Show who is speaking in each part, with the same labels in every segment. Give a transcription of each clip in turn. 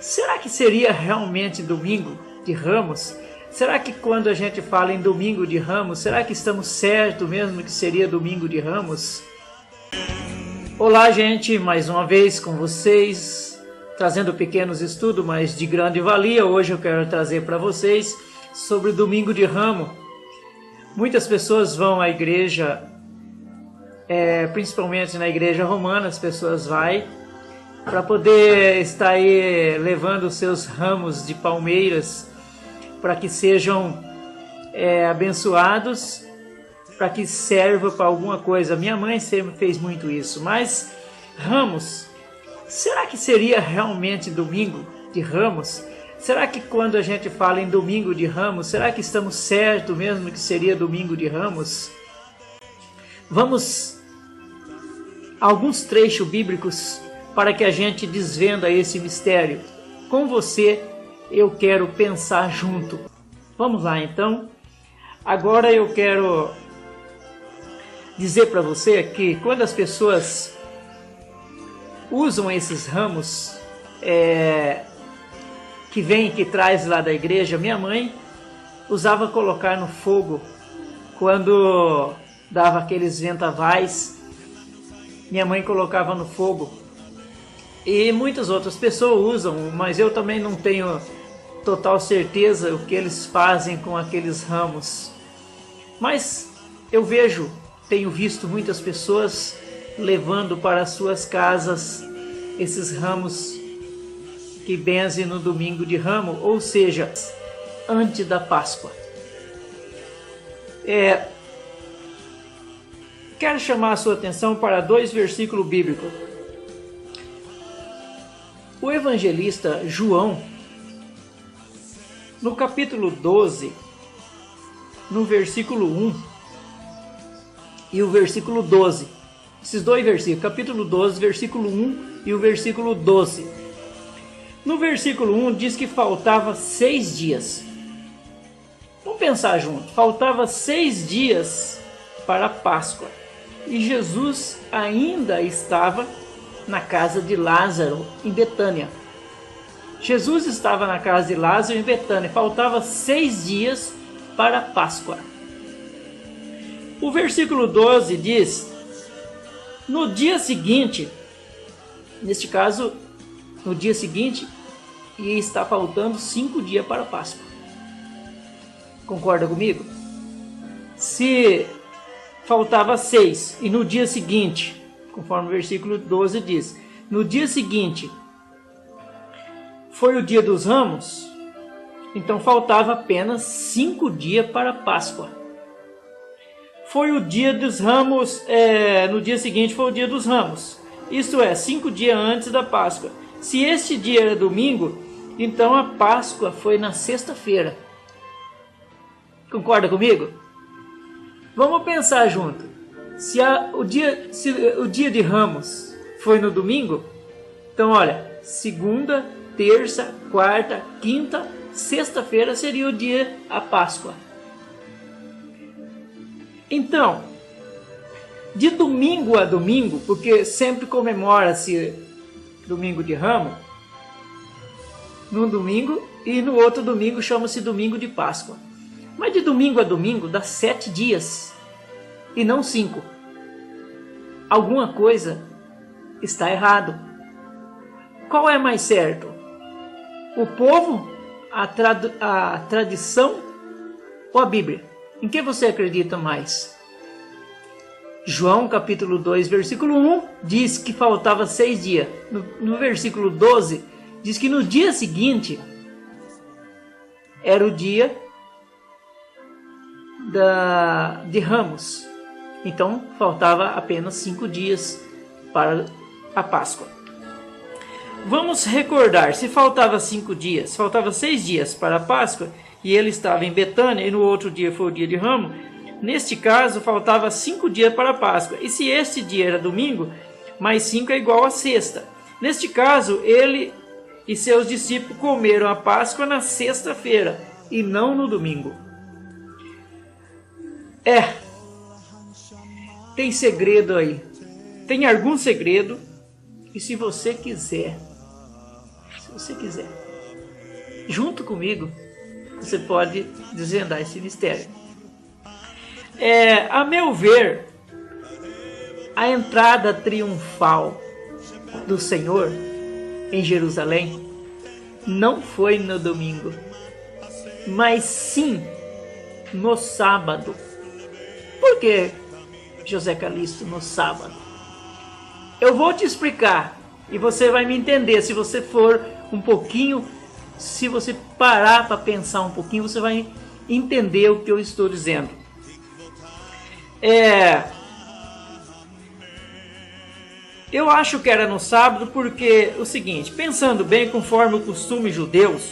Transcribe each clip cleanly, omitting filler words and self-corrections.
Speaker 1: Será que seria realmente domingo de Ramos? Será que quando a gente fala em domingo de Ramos, será que estamos certos mesmo que seria domingo de Ramos? Olá, gente, mais uma vez com vocês, trazendo pequenos estudos, mas de grande valia. Hoje eu quero trazer para vocês sobre o domingo de Ramos. Muitas pessoas vão à igreja, principalmente na igreja romana, as pessoas vão para poder estar aí levando os seus ramos de palmeiras para que sejam abençoados, para que serva para alguma coisa. Minha mãe sempre fez muito isso. Mas Ramos, será que seria realmente domingo de Ramos? Será que quando a gente fala em domingo de Ramos, será que estamos certos mesmo que seria domingo de Ramos? Vamos a alguns trechos bíblicos para que a gente desvenda esse mistério. Com você eu quero pensar junto. Vamos lá então. Agora eu quero dizer para você que quando as pessoas usam esses ramos que traz lá da igreja, minha mãe usava colocar no fogo quando dava aqueles vendavais. Minha mãe colocava no fogo. E muitas outras pessoas usam, mas eu também não tenho total certeza o que eles fazem com aqueles ramos. Mas eu tenho visto muitas pessoas levando para suas casas esses ramos que benzem no domingo de Ramos, ou seja, antes da Páscoa. Quero chamar a sua atenção para 2 versículos bíblicos. O evangelista João, no capítulo 12, no versículo 1 e o versículo 12, esses 2 versículos, capítulo 12, versículo 1 e o versículo 12. No versículo 1 diz que faltava 6 dias. Vamos pensar junto. Faltava 6 dias para a Páscoa. E Jesus ainda estava na casa de Lázaro, em Betânia. Jesus estava na casa de Lázaro, em Betânia. Faltava 6 dias para a Páscoa. O versículo 12 diz: no dia seguinte, neste caso, no dia seguinte, e está faltando 5 dias para a Páscoa. Concorda comigo? Se faltava 6 e no dia seguinte, conforme o versículo 12 diz, no dia seguinte foi o dia dos ramos, então faltava apenas 5 dias para a Páscoa. Foi o dia dos ramos, no dia seguinte foi o dia dos ramos, isto é, 5 dias antes da Páscoa. Se este dia era domingo, então a Páscoa foi na sexta-feira. Concorda comigo? Vamos pensar junto. Se o dia de Ramos foi no domingo, então olha, segunda, terça, quarta, quinta, sexta-feira seria o dia da Páscoa. Então, de domingo a domingo, porque sempre comemora-se domingo de Ramos, num domingo e no outro domingo chama-se domingo de Páscoa. Mas de domingo a domingo dá 7 dias e não 5. Alguma coisa está errado. Qual é mais certo? O povo, a tradição ou a Bíblia? Em que você acredita mais? João capítulo 2, versículo 1 diz que faltava 6 dias. No versículo 12 diz que no dia seguinte era o dia de Ramos. Então faltava apenas 5 dias para a Páscoa. Vamos recordar, se faltava 5 dias, faltava 6 dias para a Páscoa, e ele estava em Betânia, e no outro dia foi o dia de Ramos, neste caso faltava 5 dias para a Páscoa. E se este dia era domingo, mais 5 é igual a sexta. Neste caso, ele e seus discípulos comeram a Páscoa na sexta-feira, e não no domingo. Tem segredo aí. Tem algum segredo. E se você quiser se você quiser. Junto comigo, você pode desvendar esse mistério. A meu ver, a entrada triunfal do Senhor em Jerusalém não foi no domingo, mas sim no sábado. Por que, José Calixto, no sábado? Eu vou te explicar e você vai me entender. Se você for um pouquinho, se você parar para pensar um pouquinho, você vai entender o que eu estou dizendo. Eu acho que era no sábado porque o seguinte, pensando bem, conforme o costume judeus,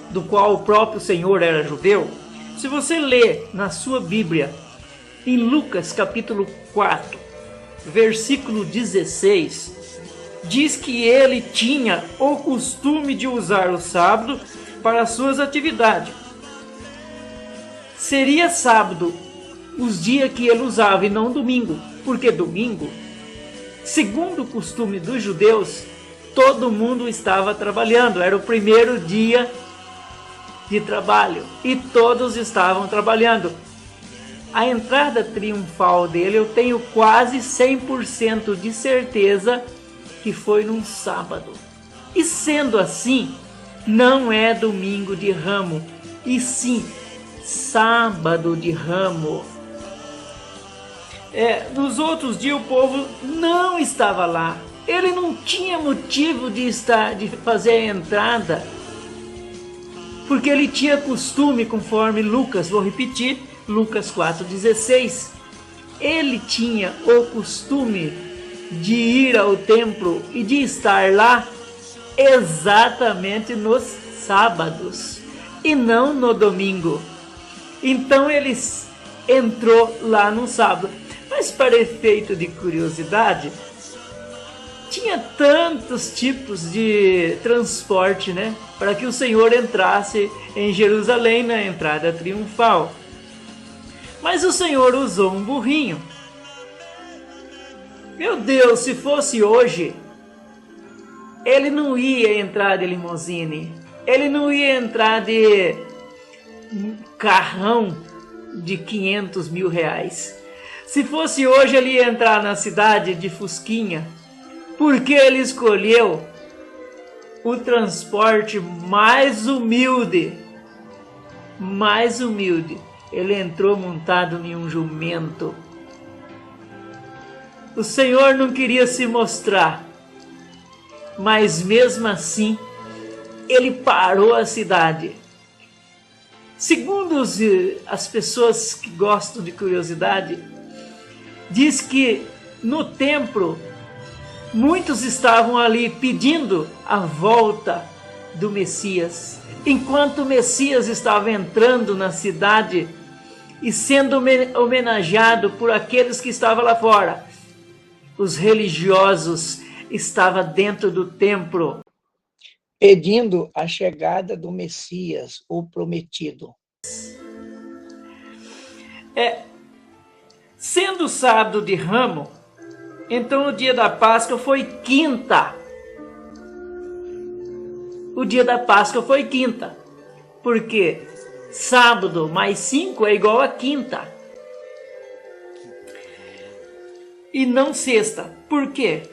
Speaker 1: do qual o próprio Senhor era judeu, se você ler na sua Bíblia, em Lucas capítulo 4, versículo 16, diz que ele tinha o costume de usar o sábado para as suas atividades. Seria sábado os dias que ele usava e não domingo, porque domingo, segundo o costume dos judeus, todo mundo estava trabalhando, era o primeiro dia de trabalho e todos estavam trabalhando. A entrada triunfal dele eu tenho quase 100% de certeza que foi num sábado. E sendo assim, não é domingo de Ramo, e sim sábado de Ramo. Nos outros dias o povo não estava lá. Ele não tinha motivo de fazer a entrada, porque ele tinha costume, conforme Lucas, vou repetir, Lucas 4,16. Ele tinha o costume de ir ao templo e de estar lá exatamente nos sábados e não no domingo. Então ele entrou lá no sábado. Mas para efeito de curiosidade, tinha tantos tipos de transporte, né, para que o Senhor entrasse em Jerusalém na entrada triunfal. Mas o Senhor usou um burrinho. Meu Deus, se fosse hoje, ele não ia entrar de limousine, ele não ia entrar de carrão de 500 mil reais. Se fosse hoje, ele ia entrar na cidade de Fusquinha, porque ele escolheu o transporte mais humilde. Ele entrou montado em um jumento. O Senhor não queria se mostrar, mas mesmo assim, ele parou a cidade. Segundo as pessoas que gostam de curiosidade, diz que no templo, muitos estavam ali pedindo a volta do Messias. Enquanto o Messias estava entrando na cidade e sendo homenageado por aqueles que estavam lá fora, os religiosos estavam dentro do templo pedindo a chegada do Messias, o prometido. Sendo sábado de Ramo, então o dia da Páscoa foi quinta. O dia da Páscoa foi quinta, porque sábado mais 5 é igual a quinta. E não sexta. Por quê?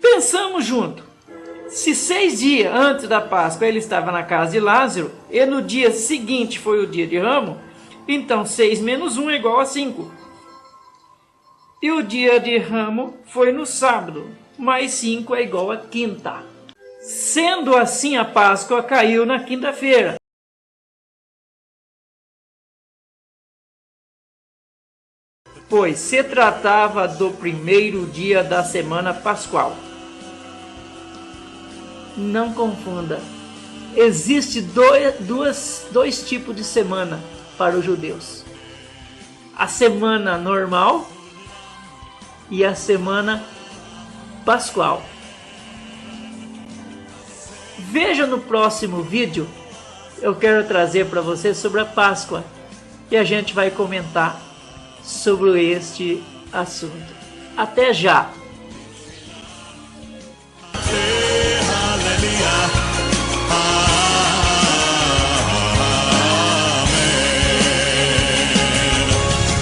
Speaker 1: Pensamos junto. Se 6 dias antes da Páscoa ele estava na casa de Lázaro, e no dia seguinte foi o dia de Ramo, então 6 menos 1 é igual a 5. E o dia de Ramo foi no sábado, mais 5 é igual a quinta. Sendo assim, a Páscoa caiu na quinta-feira. Pois se tratava do primeiro dia da semana pascual. Não confunda. Existe dois tipos de semana para os judeus. A semana normal e a semana pascual. Veja no próximo vídeo, eu quero trazer para você sobre a Páscoa e a gente vai comentar sobre este assunto. Até já!